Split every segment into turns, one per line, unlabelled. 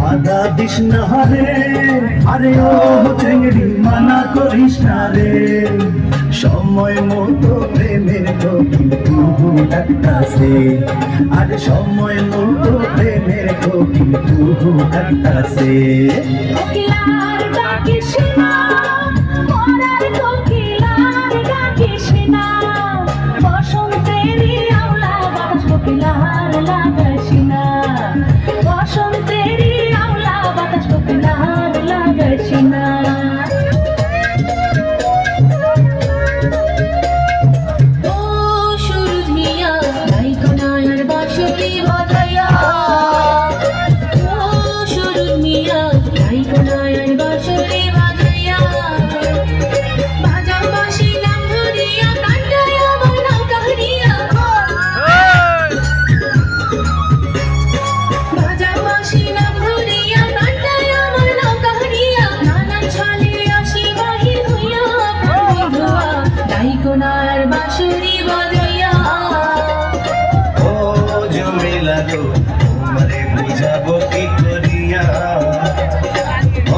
বাধা দিস না রে, আরে ও চিংড়ি মানা করিস না রে, সময় মতো প্রেমের তো কিন্তু ডাকতাছে, আরে সময় মতো প্রেমের তো কিন্তু ডাকতাছে।
তোমারে বুঝাবো কি করিয়া,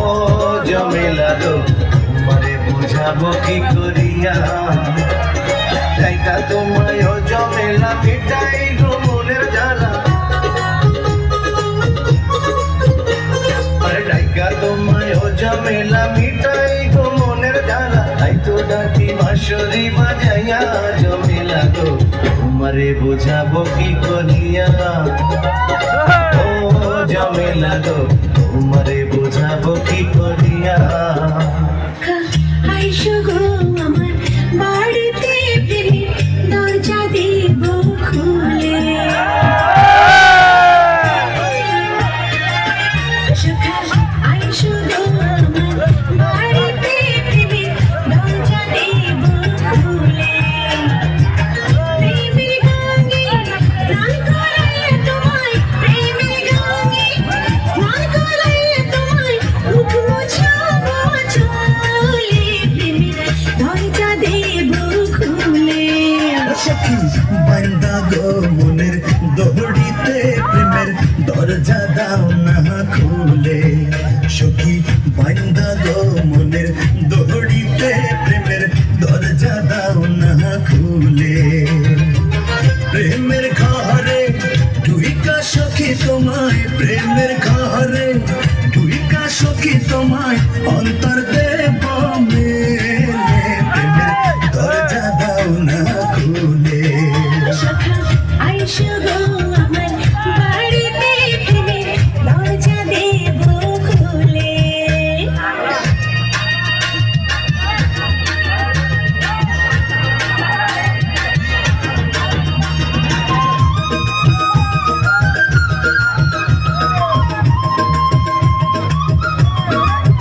ও জমেলা গো তোমারে বুঝাবো কি করিয়া, ডাইকা তোমায় ও জমেলা মিটাই গো মনের জ্বালা, আরে ডাইকা তোমায় ও জমেলা মিটাই গো মনের জ্বালা, তাই তো ডাকি বাঁশরি বাজাইয়া জমেলা গো তোমারে বুঝাবো কি করিয়া, ও জমেলা গো তোমারে বুঝাবো কি করিয়া।